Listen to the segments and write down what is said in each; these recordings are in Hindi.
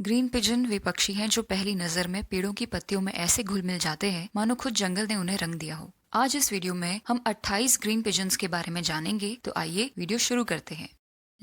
ग्रीन पिजन वे पक्षी हैं जो पहली नजर में पेड़ों की पत्तियों में ऐसे घुल मिल जाते हैं मानो खुद जंगल ने उन्हें रंग दिया हो। आज इस वीडियो में हम 28 ग्रीन पिजन्स के बारे में जानेंगे, तो आइए वीडियो शुरू करते हैं।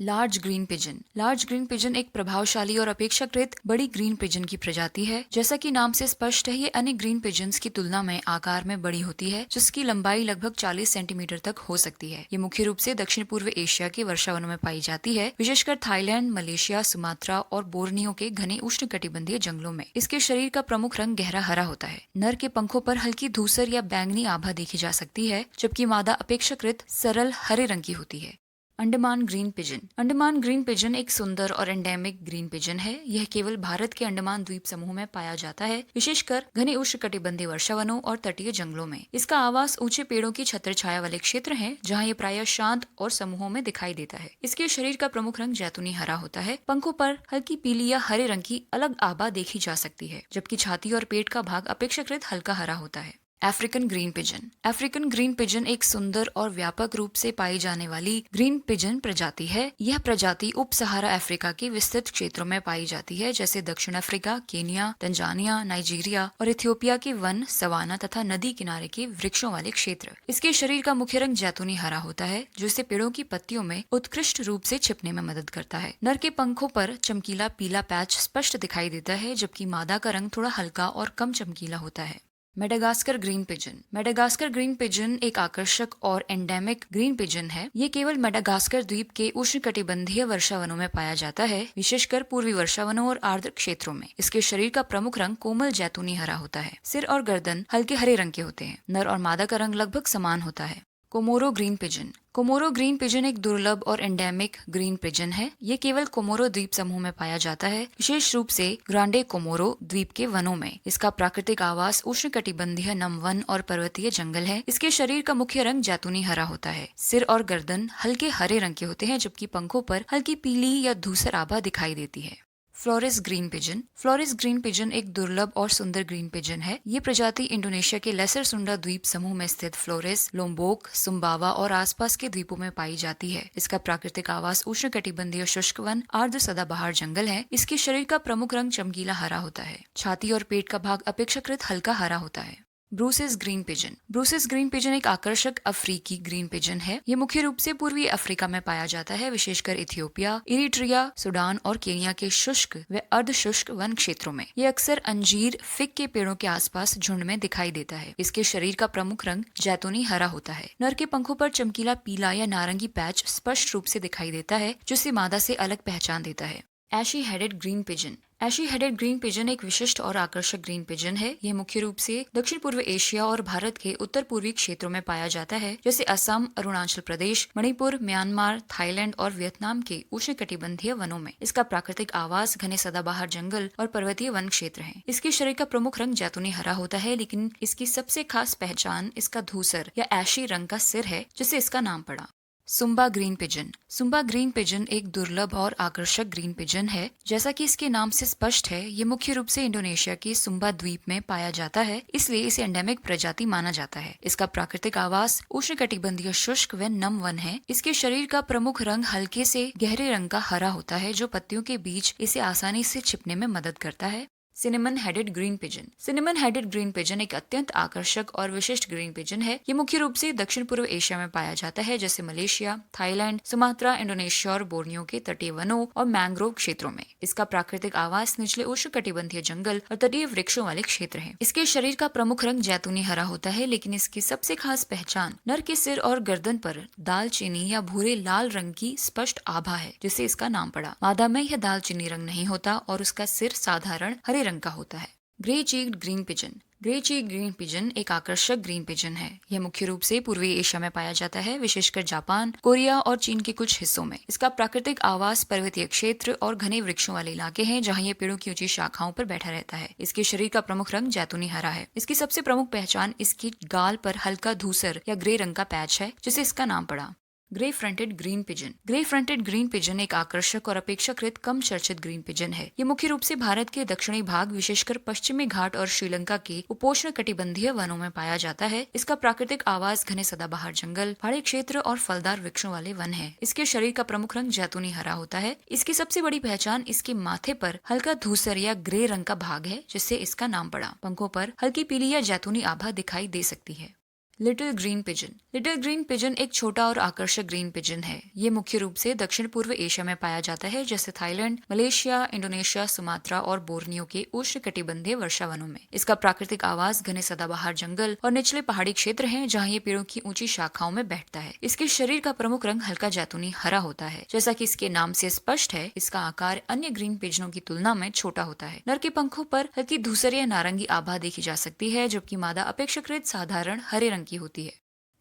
Large green pigeon. Large green pigeon एक प्रभावशाली और अपेक्षाकृत बड़ी ग्रीन पिजन की प्रजाति है। जैसा कि नाम से स्पष्ट है, ये अन्य ग्रीन पिजन्स की तुलना में आकार में बड़ी होती है, जिसकी लंबाई लगभग 40 सेंटीमीटर तक हो सकती है। ये मुख्य रूप से दक्षिण पूर्व एशिया के वर्षावनों में पाई जाती है, विशेषकर थाईलैंड, मलेशिया, सुमात्रा और बोर्नियो के घने उष्णकटिबंधीय जंगलों में। इसके शरीर का प्रमुख रंग गहरा हरा होता है। नर के पंखों पर हल्की धूसर या बैंगनी आभा देखी जा सकती है, जबकि मादा अपेक्षाकृत सरल हरे रंग की होती है। Andaman green pigeon. Andaman green pigeon एक सुंदर और एंडेमिक ग्रीन पिजन है। यह केवल भारत के अंडमान द्वीप समूह में पाया जाता है, विशेषकर घने उष्णकटिबंधीय वर्षावनों और तटीय जंगलों में। इसका आवास ऊंचे पेड़ों की छत्र छाया वाले क्षेत्र है, जहां यह प्रायः शांत और समूहों में दिखाई देता है। इसके शरीर का प्रमुख रंग जैतूनी हरा होता है। पंखों पर हल्की पीली या हरे रंग की अलग आभा देखी जा सकती है, जबकि छाती और पेट का भाग अपेक्षाकृत हल्का हरा होता है। African green pigeon. African green pigeon एक सुंदर और व्यापक रूप से पाई जाने वाली ग्रीन पिजन प्रजाति है। यह प्रजाति उप सहारा अफ्रीका के विस्तृत क्षेत्रों में पाई जाती है, जैसे दक्षिण अफ्रीका, केनिया, तंजानिया, नाइजीरिया और इथियोपिया के वन, सवाना तथा नदी किनारे के वृक्षों वाले क्षेत्र। इसके शरीर का मुख्य रंग जैतूनी हरा होता है, जो इसे पेड़ों की पत्तियों में उत्कृष्ट रूप से छिपने में मदद करता है। नर के पंखों पर चमकीला पीला पैच स्पष्ट दिखाई देता है, जबकि मादा का रंग थोड़ा हल्का और कम चमकीला होता है। Madagascar green pigeon. Madagascar green pigeon एक आकर्षक और एंडेमिक ग्रीन पिजन है। ये केवल मेडागास्कर द्वीप के उष्णकटिबंधीय वर्षावनों में पाया जाता है, विशेषकर पूर्वी वर्षावनों और आर्द्र क्षेत्रों में। इसके शरीर का प्रमुख रंग कोमल जैतूनी हरा होता है। सिर और गर्दन हल्के हरे रंग के होते हैं। नर और मादा का रंग लगभग समान होता है। Comoro green pigeon. Comoro green pigeon एक दुर्लभ और एंडेमिक ग्रीन पिजन है। ये केवल कोमोरो द्वीप समूह में पाया जाता है, विशेष रूप से ग्रांडे कोमोरो द्वीप के वनों में। इसका प्राकृतिक आवास उष्णकटिबंधीय नम वन और पर्वतीय जंगल है। इसके शरीर का मुख्य रंग जैतूनी हरा होता है। सिर और गर्दन हल्के हरे रंग के होते हैं, जबकि पंखों पर हल्की पीली या धूसर आभा दिखाई देती है। Flores green pigeon. Flores green pigeon एक दुर्लभ और सुंदर ग्रीन पिजन है। ये प्रजाति इंडोनेशिया के लेसर सुंडा द्वीप समूह में स्थित फ्लोरेस, लोम्बोक, सुम्बावा और आसपास के द्वीपों में पाई जाती है। इसका प्राकृतिक आवास उष्णकटिबंधीय शुष्क वन, आर्द्र सदाबहार जंगल है। इसके शरीर का प्रमुख रंग चमकीला हरा होता है। छाती और पेट का भाग अपेक्षाकृत हल्का हरा होता है। Bruises green pigeon. Bruises green pigeon एक आकर्षक अफ्रीकी ग्रीन पिजन है। ये मुख्य रूप से पूर्वी अफ्रीका में पाया जाता है, विशेषकर इथियोपिया, इरिट्रिया, सूडान और केनिया के शुष्क व अर्ध शुष्क वन क्षेत्रों में। ये अक्सर अंजीर, फिग के पेड़ों के आसपास झुंड में दिखाई देता है। इसके शरीर का प्रमुख रंग जैतूनी हरा होता है। नर के पंखों पर चमकीला पीला या नारंगी पैच स्पष्ट रूप से दिखाई देता है, जो इसे मादा से अलग पहचान देता है। Ashy headed green pigeon. Ashy headed green pigeon एक विशिष्ट और आकर्षक ग्रीन पिजन है। यह मुख्य रूप से दक्षिण पूर्व एशिया और भारत के उत्तर पूर्वी क्षेत्रों में पाया जाता है, जैसे असम, अरुणाचल प्रदेश, मणिपुर, म्यांमार, थाईलैंड और वियतनाम के उष्णकटिबंधीय वनों में। इसका प्राकृतिक आवास घने सदाबहार जंगल और पर्वतीय वन क्षेत्र है। इसके शरीर का प्रमुख रंग जैतूनी हरा होता है, लेकिन इसकी सबसे खास पहचान इसका धूसर या एशी रंग का सिर है, जिससे इसका नाम पड़ा। Zumba green pigeon. Zumba green pigeon एक दुर्लभ और आकर्षक ग्रीन पिजन है। जैसा कि इसके नाम से स्पष्ट है, ये मुख्य रूप से इंडोनेशिया के सुम्बा द्वीप में पाया जाता है, इसलिए इसे एंडेमिक प्रजाति माना जाता है। इसका प्राकृतिक आवास उष्णकटिबंधीय शुष्क व नम वन है। इसके शरीर का प्रमुख रंग हल्के से गहरे रंग का हरा होता है, जो पत्तियों के बीच इसे आसानी से छिपने में मदद करता है। Cinnamon headed green pigeon. Cinnamon headed green pigeon एक अत्यंत आकर्षक और विशिष्ट ग्रीन पिजन है। ये मुख्य रूप से दक्षिण पूर्व एशिया में पाया जाता है, जैसे मलेशिया, थाईलैंड, सुमात्रा, इंडोनेशिया और बोर्नियो के तटीय वनों और मैंग्रोव क्षेत्रों में। इसका प्राकृतिक आवास निचले उष्णकटिबंधीय जंगल और तटीय वृक्षों वाले क्षेत्र है। इसके शरीर का प्रमुख रंग जैतूनी हरा होता है, लेकिन इसकी सबसे खास पहचान नर के सिर और गर्दन पर दालचीनी या भूरे लाल रंग की स्पष्ट आभा है, जिससे इसका नाम पड़ा। मादा में यह दालचीनी रंग नहीं होता और उसका सिर साधारण हरे रंग का होता है। Grey cheeked green pigeon. Grey cheek green pigeon एक आकर्षक ग्रीन पिजन है। यह मुख्य रूप से पूर्वी एशिया में पाया जाता है, विशेषकर जापान, कोरिया और चीन के कुछ हिस्सों में। इसका प्राकृतिक आवास पर्वतीय क्षेत्र और घने वृक्षों वाले इलाके हैं, जहां यह पेड़ों की ऊंची शाखाओं पर बैठा रहता है। इसके शरीर का प्रमुख रंग जैतूनी हरा है। इसकी सबसे प्रमुख पहचान इसकी गाल पर हल्का धूसर या ग्रे रंग का पैच है, जिससे इसका नाम पड़ा। Grey fronted green pigeon. Grey fronted green pigeon एक आकर्षक और अपेक्षाकृत कम चर्चित ग्रीन पिजन है। ये मुख्य रूप से भारत के दक्षिणी भाग, विशेषकर पश्चिमी घाट और श्रीलंका के उपोष्ण कटिबंधीय वनों में पाया जाता है। इसका प्राकृतिक आवास घने सदाबहार जंगल, पहाड़ी क्षेत्र और फलदार वृक्षों वाले वन है। इसके शरीर का प्रमुख रंग जैतूनी हरा होता है। इसकी सबसे बड़ी पहचान इसके माथे पर हल्का धूसर या ग्रे रंग का भाग है, जिससे इसका नाम पड़ा। पंखों पर हल्की पीली या जैतूनी आभा दिखाई दे सकती है। Little green pigeon. Little green pigeon एक छोटा और आकर्षक ग्रीन पिजन है। ये मुख्य रूप से दक्षिण पूर्व एशिया में पाया जाता है, जैसे थाईलैंड, मलेशिया, इंडोनेशिया, सुमात्रा और बोर्नियो के उष्ण कटिबंधीय वर्षा वनों में। इसका प्राकृतिक आवास घने सदाबहार जंगल और निचले पहाड़ी क्षेत्र हैं, जहाँ ये पेड़ों की ऊंची शाखाओं में बैठता है। इसके शरीर का प्रमुख रंग हल्का जैतूनी हरा होता है। जैसा कि इसके नाम से स्पष्ट है, इसका आकार अन्य ग्रीन पिजनों की तुलना में छोटा होता है। नर के पंखों पर हल्की धूसर या नारंगी आभा देखी जा सकती है, जबकि मादा अपेक्षाकृत साधारण हरे रंग की होती है।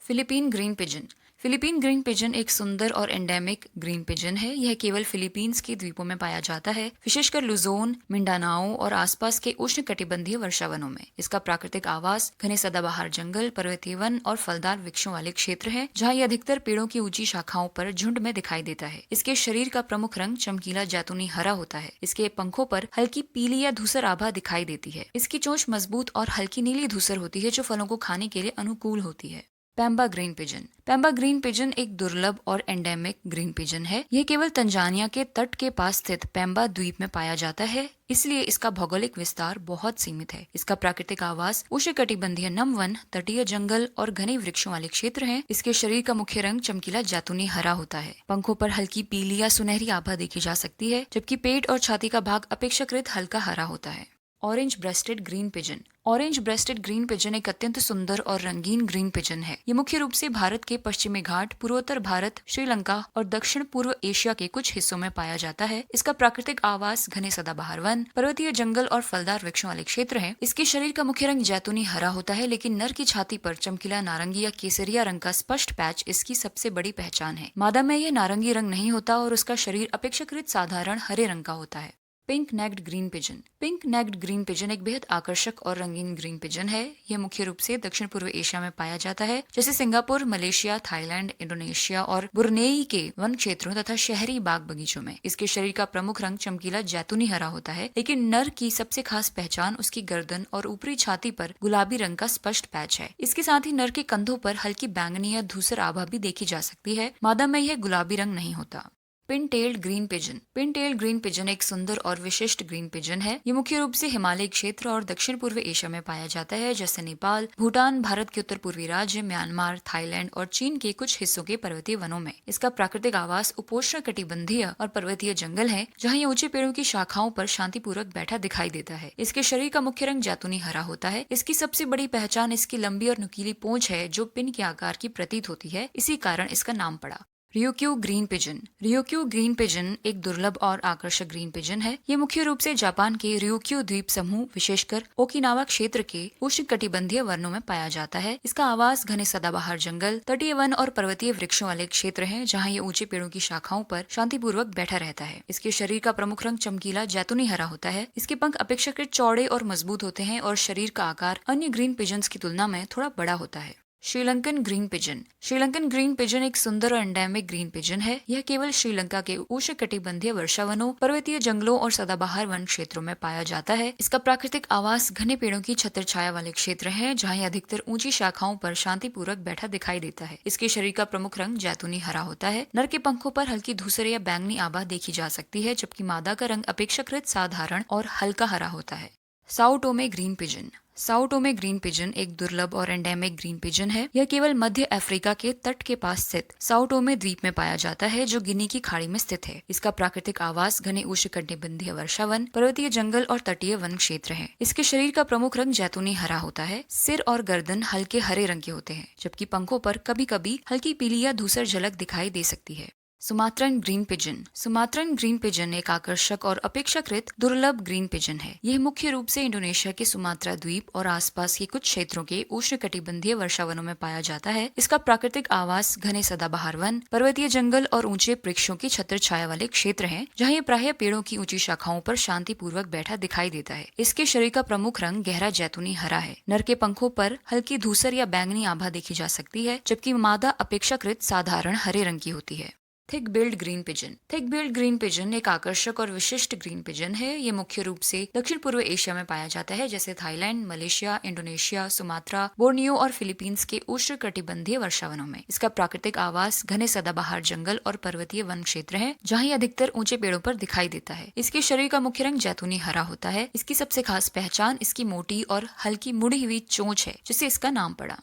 Philippine green pigeon. Philippine green pigeon एक सुंदर और एंडेमिक ग्रीन पिजन है। यह केवल फिलीपींस के द्वीपों में पाया जाता है, विशेषकर लुजोन, मिंडानाओ और आसपास के उष्ण कटिबंधीय वर्षा वनों में। इसका प्राकृतिक आवास घने सदाबहार जंगल, पर्वतीय वन और फलदार वृक्षों वाले क्षेत्र है, जहाँ ये अधिकतर पेड़ों की ऊंची शाखाओं पर झुंड में दिखाई देता है। इसके शरीर का प्रमुख रंग चमकीला जैतूनी हरा होता है। इसके पंखों पर हल्की पीली या धूसर आभा दिखाई देती है। इसकी चोंच मजबूत और हल्की नीली धूसर होती है, जो फलों को खाने के लिए अनुकूल होती है। Pemba green pigeon. Pemba green pigeon एक दुर्लभ और एंडेमिक ग्रीन पिजन है। यह केवल तंजानिया के तट के पास स्थित पेम्बा द्वीप में पाया जाता है, इसलिए इसका भौगोलिक विस्तार बहुत सीमित है। इसका प्राकृतिक आवास उष्णकटिबंधीय नम वन, तटीय जंगल और घने वृक्षों वाले क्षेत्र हैं। इसके शरीर का मुख्य रंग चमकीला जैतूनी हरा होता है। पंखों पर हल्की पीली या सुनहरी आभा देखी जा सकती है, जबकि पेट और छाती का भाग अपेक्षाकृत हल्का हरा होता है। Orange rested green pigeon. Orange rested green pigeon एक अत्यंत सुंदर और रंगीन ग्रीन पिजन है। ये मुख्य रूप से भारत के पश्चिमी घाट, पूर्वोत्तर भारत, श्रीलंका और दक्षिण पूर्व एशिया के कुछ हिस्सों में पाया जाता है। इसका प्राकृतिक आवास घने सदाबहार वन, पर्वतीय जंगल और फलदार वृक्षों वाले क्षेत्र हैं। इसके शरीर का मुख्य रंग जैतूनी हरा होता है, लेकिन नर की छाती पर चमकीला नारंगी या केसरिया रंग का स्पष्ट पैच इसकी सबसे बड़ी पहचान है। मादा में यह नारंगी रंग नहीं होता और उसका शरीर अपेक्षाकृत साधारण हरे रंग का होता है। Pink necked green pigeon. Pink necked green pigeon एक बेहद आकर्षक और रंगीन ग्रीन पिजन है। यह मुख्य रूप से दक्षिण पूर्व एशिया में पाया जाता है, जैसे सिंगापुर, मलेशिया, थाईलैंड, इंडोनेशिया और बुर्नेई के वन क्षेत्रों तथा शहरी बाग बगीचों में। इसके शरीर का प्रमुख रंग चमकीला जैतूनी हरा होता है, लेकिन नर की सबसे खास पहचान उसकी गर्दन और ऊपरी छाती पर गुलाबी रंग का स्पष्ट पैच है। इसके साथ ही नर के कंधों पर हल्की बैंगनी या धूसर आभा भी देखी जा सकती है। मादा में यह गुलाबी रंग नहीं होता। Pin tailed green pigeon. Pin tailed green pigeon एक सुंदर और विशिष्ट ग्रीन पिजन है। ये मुख्य रूप से हिमालय क्षेत्र और दक्षिण पूर्व एशिया में पाया जाता है, जैसे नेपाल, भूटान, भारत के उत्तर पूर्वी राज्य, म्यांमार, थाईलैंड और चीन के कुछ हिस्सों के पर्वतीय वनों में। इसका प्राकृतिक आवास उपोष्ण कटिबंधीय और पर्वतीय जंगल है, जहाँ ये ऊंचे पेड़ों की शाखाओं पर शांतिपूर्वक बैठा दिखाई देता है। इसके शरीर का मुख्य रंग जैतूनी हरा होता है। इसकी सबसे बड़ी पहचान इसकी लंबी और नुकीली पूंछ है, जो पिन के आकार की प्रतीत होती है। इसी कारण इसका नाम पड़ा। रियोक्यू ग्रीन पिजन। रियोक्यू ग्रीन पिजन एक दुर्लभ और आकर्षक ग्रीन पिजन है। ये मुख्य रूप से जापान के रियोक्यू द्वीप समूह, विशेषकर ओकिनावा क्षेत्र के उष्णकटिबंधीय वनों में पाया जाता है। इसका आवास घने सदाबहार जंगल, तटीय वन और पर्वतीय वृक्षों वाले क्षेत्र हैं, जहाँ ये ऊंचे पेड़ों की शाखाओं पर शांतिपूर्वक बैठा रहता है। इसके शरीर का प्रमुख रंग चमकीला जैतूनी हरा होता है। इसके पंख अपेक्षाकृत चौड़े और मजबूत होते हैं और शरीर का आकार अन्य ग्रीन पिजन्स की तुलना में थोड़ा बड़ा होता है। Sri Lankan green pigeon. Sri Lankan green pigeon एक सुंदर और एंडेमिक ग्रीन पिजन है। यह केवल श्रीलंका के उष्णकटिबंधीय वर्षावनों, पर्वतीय जंगलों और सदाबहार वन क्षेत्रों में पाया जाता है। इसका प्राकृतिक आवास घने पेड़ों की छत्र छाया वाले क्षेत्र है, जहाँ यह अधिकतर ऊंची शाखाओं पर शांतिपूर्वक बैठा दिखाई देता है। इसके शरीर का प्रमुख रंग जैतूनी हरा होता है। नर के पंखों पर हल्की धूसर या बैंगनी आभा देखी जा सकती है, जबकि मादा का रंग अपेक्षाकृत साधारण और हल्का हरा होता है। Sao Thome green pigeon. Sao Thome green pigeon एक दुर्लभ और एंडेमिक ग्रीन पिजन है। यह केवल मध्य अफ्रीका के तट के पास स्थित साओ टोमे द्वीप में पाया जाता है, जो गिनी की खाड़ी में स्थित है। इसका प्राकृतिक आवास घने उष्णकटिबंधीय वर्षावन, पर्वतीय जंगल और तटीय वन क्षेत्र है। इसके शरीर का प्रमुख रंग जैतूनी हरा होता है। सिर और गर्दन हल्के हरे रंग के होते हैं, जबकि पंखों पर कभी कभी हल्की पीली या धूसर झलक दिखाई दे सकती है। Sumatran green pigeon. Sumatran green pigeon एक आकर्षक और अपेक्षाकृत दुर्लभ ग्रीन पिजन है। यह मुख्य रूप से इंडोनेशिया के सुमात्रा द्वीप और आसपास के कुछ क्षेत्रों के उष्णकटिबंधीय वर्षावनों में पाया जाता है। इसका प्राकृतिक आवास घने सदाबहार वन, पर्वतीय जंगल और ऊंचे वृक्षों की छत्र छाया वाले क्षेत्र हैं, जहाँ ये प्रायः पेड़ों की ऊंची शाखाओं पर शांतिपूर्वक बैठा दिखाई देता है। इसके शरीर का प्रमुख रंग गहरा जैतूनी हरा है। नर के पंखों पर हल्की धूसर या बैंगनी आभा देखी जा सकती है, जबकि मादा अपेक्षाकृत साधारण हरे रंग की होती है। Thick build green pigeon. Thick build green pigeon एक आकर्षक और विशिष्ट ग्रीन पिजन है। ये मुख्य रूप से दक्षिण पूर्व एशिया में पाया जाता है, जैसे Thailand, Malaysia, Indonesia, Sumatra, Borneo और फिलीपींस के उष्णकटिबंधीय वर्षावनों में। इसका प्राकृतिक आवास घने सदाबहार जंगल और पर्वतीय वन क्षेत्र है, जहाँ ये अधिकतर ऊंचे पेड़ों पर दिखाई देता है। इसके शरीर का मुख्य रंग जैतूनी हरा होता है। इसकी सबसे खास पहचान इसकी मोटी और हल्की मुड़ी हुई चोंच है, जिससे इसका नाम पड़ा।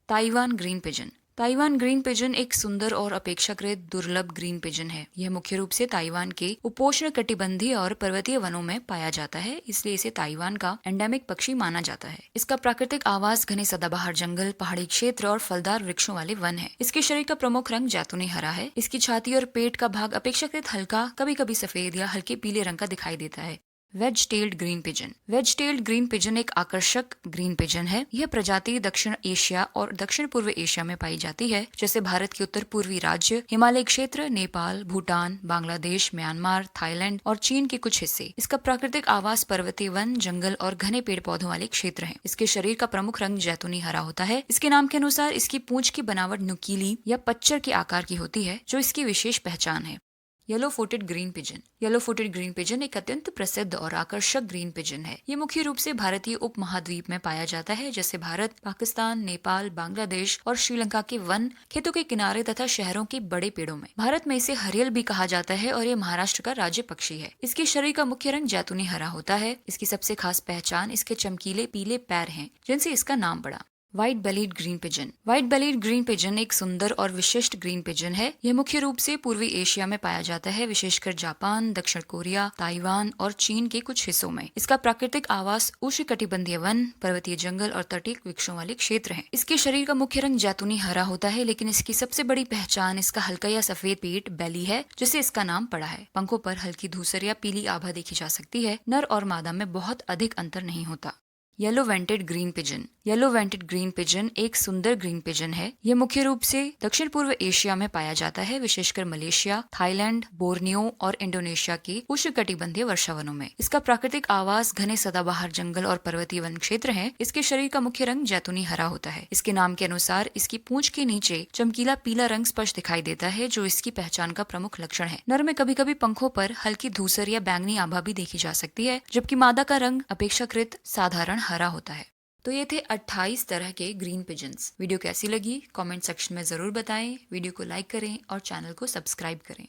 Taiwan green pigeon. Taiwan green pigeon एक सुंदर और अपेक्षाकृत दुर्लभ ग्रीन पिजन है। यह मुख्य रूप से ताइवान के उपोष्ण कटिबंधीय और पर्वतीय वनों में पाया जाता है, इसलिए इसे ताइवान का एंडेमिक पक्षी माना जाता है। इसका प्राकृतिक आवास घने सदाबहार जंगल, पहाड़ी क्षेत्र और फलदार वृक्षों वाले वन है। इसके शरीर का प्रमुख रंग जैतूनी हरा है। इसकी छाती और पेट का भाग अपेक्षाकृत हल्का, कभी कभी सफेद या हल्के पीले रंग का दिखाई देता है। Wedge tailed green pigeon. Wedge tailed green pigeon एक आकर्षक ग्रीन पिजन है। यह प्रजाति दक्षिण एशिया और दक्षिण पूर्व एशिया में पाई जाती है, जैसे भारत के उत्तर पूर्वी राज्य, हिमालय क्षेत्र, नेपाल, भूटान, बांग्लादेश, म्यांमार, थाईलैंड और चीन के कुछ हिस्से। इसका प्राकृतिक आवास पर्वतीय वन, जंगल और घने पेड़ पौधों वाले क्षेत्र हैं। इसके शरीर का प्रमुख रंग जैतूनी हरा होता है। इसके नाम के अनुसार इसकी पूंछ की बनावट नुकीली या पच्चर के आकार की होती है, जो इसकी विशेष पहचान है। Yellow footed green pigeon. Yellow footed green pigeon एक अत्यंत प्रसिद्ध और आकर्षक ग्रीन पिजन है। ये मुख्य रूप से भारतीय उपमहाद्वीप में पाया जाता है, जैसे भारत, पाकिस्तान, नेपाल, बांग्लादेश और श्रीलंका के वन, खेतों के किनारे तथा शहरों के बड़े पेड़ों में। भारत में इसे हरियल भी कहा जाता है और ये महाराष्ट्र का राज्य पक्षी है। इसके शरीर का मुख्य रंग जैतूनी हरा होता है। इसकी सबसे खास पहचान इसके चमकीले पीले पैर हैं, जिनसे इसका नाम पड़ा। White bellied green pigeon. White bellied green pigeon एक सुंदर और विशिष्ट ग्रीन पिजन है। यह मुख्य रूप से पूर्वी एशिया में पाया जाता है, विशेषकर जापान, दक्षिण कोरिया, ताइवान और चीन के कुछ हिस्सों में। इसका प्राकृतिक आवास उष्णकटिबंधीय वन, पर्वतीय जंगल और तटीय वृक्षों वाले क्षेत्र हैं। इसके शरीर का मुख्य रंग जैतूनी हरा होता है, लेकिन इसकी सबसे बड़ी पहचान इसका हल्का या सफेद पेट बेली है, जिससे इसका नाम पड़ा है। पंखों पर हल्की धूसर या पीली आभा देखी जा सकती है। नर और मादा में बहुत अधिक अंतर नहीं होता। Yellow vented green pigeon. Yellow vented green pigeon एक सुंदर ग्रीन पिजन है। यह मुख्य रूप से दक्षिण पूर्व एशिया में पाया जाता है, विशेषकर मलेशिया, थाईलैंड, बोर्नियो और इंडोनेशिया के उष्णकटिबंधीय वर्षावनों में। इसका प्राकृतिक आवास घने सदाबहार जंगल और पर्वतीय वन क्षेत्र है। इसके शरीर का मुख्य रंग जैतूनी हरा होता है। इसके नाम के अनुसार इसकी पूंछ के नीचे चमकीला पीला रंग स्पष्ट दिखाई देता है, जो इसकी पहचान का प्रमुख लक्षण है। नर में कभी कभी पंखों पर हल्की धूसर या बैंगनी आभा भी देखी जा सकती है, जबकि मादा का रंग अपेक्षाकृत साधारण हरा होता है। तो ये थे 28 तरह के ग्रीन पिजन्स। वीडियो कैसी लगी कमेंट सेक्शन में जरूर बताएं। वीडियो को लाइक करें और चैनल को सब्सक्राइब करें।